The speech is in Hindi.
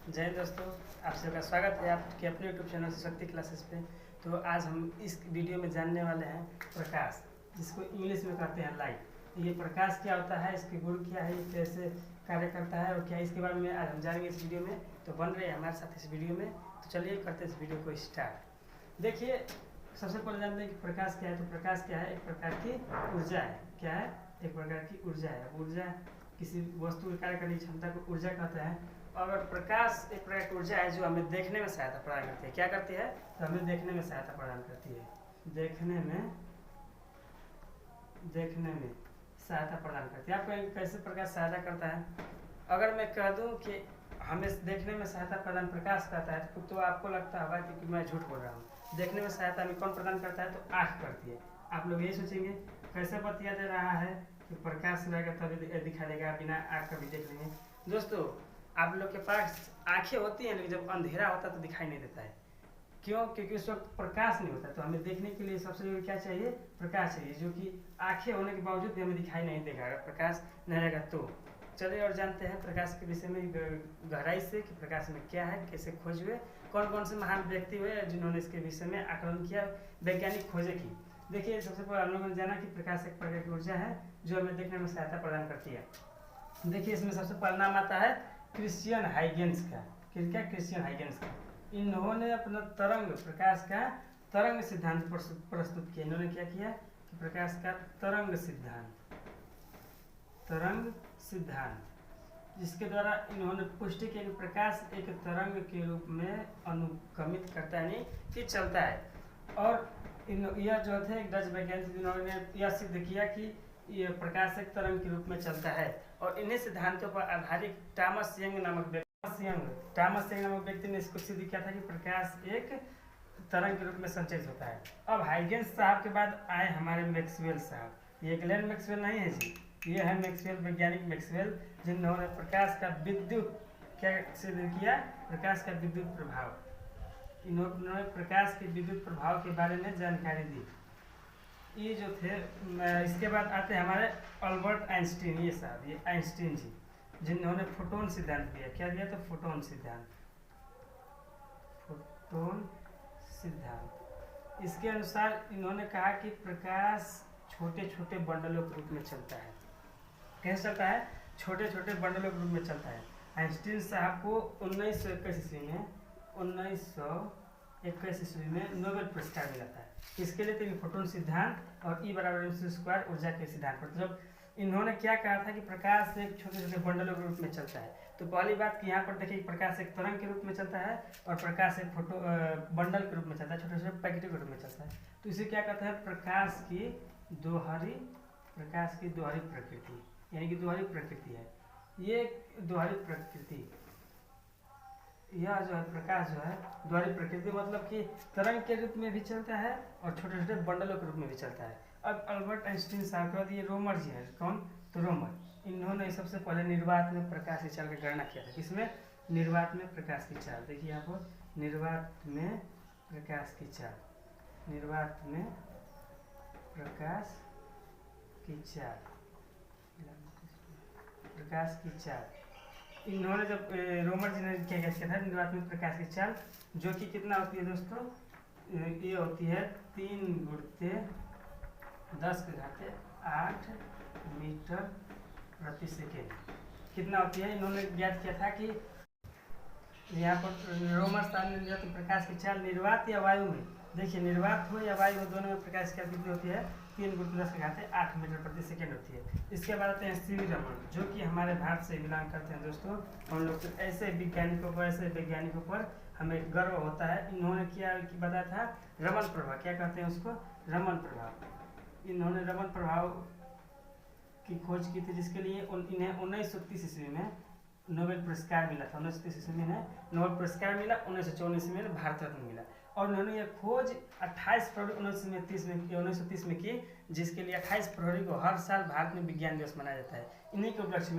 जय हिंद दोस्तों, आप सबका स्वागत है आपके अपने यूट्यूब चैनल से शक्ति क्लासेस पे। तो आज हम इस वीडियो में जानने वाले हैं प्रकाश, जिसको इंग्लिश में कहते हैं लाइट। ये प्रकाश क्या होता है, इसके गुण क्या है, ये कैसे कार्य करता है और क्या, इसके बारे में आज हम जानेंगे इस वीडियो में। तो बन रहे हैं हमारे साथ इस वीडियो में। तो चलिए करते हैं इस वीडियो को स्टार्ट। देखिए, सबसे पहले जानते हैं कि प्रकाश क्या है। तो प्रकाश क्या है? एक प्रकार की ऊर्जा है। क्या है? एक प्रकार की ऊर्जा है। ऊर्जा किसी वस्तु के कार्य करने की क्षमता को ऊर्जा कहते हैं। और प्रकाश एक प्रकार की ऊर्जा है जो हमें देखने में सहायता प्रदान करती है। क्या करती है? तो हमें देखने में सहायता प्रदान करती है। देखने में सहायता प्रदान करती है। आपको कैसे प्रकाश सहायता करता है? अगर मैं कह दूं कि हमें देखने में सहायता प्रदान प्रकाश करता है तो आपको लगता होगा कि मैं झूठ बोल रहा हूँ। देखने में सहायता हमें कौन प्रदान करता है? तो आँख करती है। आप लोग यही सोचेंगे कैसे बतिया दे रहा है कि प्रकाश रहेगा तभी दिखा देगा, बिना आँख का भी देख लेंगे। दोस्तों, आप लोग के पास आंखें होती हैं, लेकिन जब अंधेरा होता है तो दिखाई नहीं देता है। क्यों? क्योंकि उस वक्त प्रकाश नहीं होता। तो हमें देखने के लिए सबसे जरूरी क्या चाहिए? प्रकाश चाहिए, जो कि आंखें होने के बावजूद भी हमें दिखाई नहीं देगा अगर प्रकाश नहीं रहेगा तो। चलिए और जानते हैं प्रकाश के विषय में गहराई से कि प्रकाश में क्या है, कैसे खोज हुए, कौन कौन से महान व्यक्ति हुए जिन्होंने इसके विषय में आकलन किया, वैज्ञानिक खोजें की। देखिए, सबसे पहले हम लोगों ने जाना कि प्रकाश एक प्रकार की ऊर्जा है जो हमें देखने में सहायता प्रदान करती है। देखिए, इसमें सबसे पहला नाम आता है क्रिश्चियन हाइगेंस का। क्या? क्रिश्चियन हाइगेंस का। इन्होंने अपना प्रकाश का तरंग सिद्धांत प्रस्तुत किया। इन्होंने क्या किया कि प्रकाश का तरंग सिद्धांत, जिसके द्वारा इन्होंने पुष्टि की कि प्रकाश एक तरंग के रूप में अनुगमित करता है, यानी कि चलता है। और यह जो थे एक डच वैज्ञानिक, जिन्होंने यह सिद्ध किया कि यह प्रकाश एक तरंग के रूप में चलता है। और इन्हीं सिद्धांतों पर आधारित टॉमस यंग नामक व्यक्ति ने इसको सिद्ध किया था कि प्रकाश एक तरंग के रूप में संचरित होता है। अब हाइगेंस साहब के बाद आए हमारे मैक्सवेल साहब। ये ग्लेन मैक्सवेल नहीं है जी, ये है मैक्सवेल, वैज्ञानिक मैक्सवेल, जिन्होंने प्रकाश का विद्युत क्या सिद्ध किया? प्रकाश का विद्युत प्रभाव। इन्होंने प्रकाश के विद्युत प्रभाव के बारे में जानकारी दी। ये जो थे, इसके बाद आते हैं हमारे अल्बर्ट आइंस्टीन। ये साहब, ये आइंस्टीन जी, जिन्होंने फोटोन सिद्धांत दिया। क्या दिया? तो फोटोन सिद्धांत। इसके अनुसार इन्होंने कहा कि प्रकाश छोटे छोटे बंडलों के रूप में चलता है। कैसे चलता है? छोटे छोटे बंडलों के रूप में चलता है। आइंस्टीन साहब को 1921 ईस्वी में नोबेल पुरस्कार मिला था। इसके लिए तो फोटोन सिद्धांत और E=mc² ऊर्जा के सिद्धांत पर। जब इन्होंने क्या कहा था कि प्रकाश एक छोटे छोटे बंडलों के रूप में चलता है, तो पहली बात कि यहाँ पर देखिए प्रकाश एक तरंग के रूप में चलता है और प्रकाश एक बंडल के रूप में चलता है, छोटे छोटे पैकेटों के रूप में चलता है। तो इसे क्या कहते हैं? प्रकाश की दोहरी प्रकृति, यानी कि दोहरी प्रकृति है। ये दोहरी प्रकृति, यह जो है प्रकाश जो है दोहरी प्रकृति, मतलब कि तरंग के रूप में भी चलता है और छोटे छोटे बंडलों के रूप में भी चलता है। अब अल्बर्ट आइंस्टीन साहब के बाद ये रोमर जी है। कौन? तो रोमर। इन्होंने सबसे पहले निर्वात में प्रकाश की चाल की गणना किया था। किसमें? निर्वात में प्रकाश की चाल। देखिए यहाँ पर निर्वात में प्रकाश की चाल, इन्होंने जब रोमर जी ने क्या किया था निर्वात में प्रकाश की चाल, जो कि कितना होती है दोस्तों? ये होती है 3×10⁸ मीटर प्रति सेकेंड। कितना होती है? इन्होंने ज्ञात किया था कि यहाँ पर रोमर साहब ने दिया कि प्रकाश की चाल निर्वात या वायु में, देखिए निर्वात हो या वायु हो, दोनों में प्रकाश की चाल कितनी होती है? 3×10⁸ मीटर प्रति सेकेंड होती है। इसके बाद आते हैं सी वी रमन, जो कि हमारे भारत से बिलोंग करते हैं। दोस्तों, हम लोग तो ऐसे वैज्ञानिकों पर हमें गर्व होता है। इन्होंने क्या बताया था? रमन प्रभाव। क्या कहते हैं उसको? रमन प्रभाव। इन्होंने रमन प्रभाव की खोज की थी, जिसके लिए इन्हें 1930 ईस्वी में नोबेल पुरस्कार मिला था। 1930 ईस्वी में नोबेल पुरस्कार मिला, 1954 ईस्वी में भारत रत्न मिला। और उन्होंने यह खोज 28 फरवरी 1930 में की, जिसके लिए 28 फरवरी को हर साल भारत में विज्ञान दिवस मनाया जाता है। इन्हीं के उपलक्ष्य में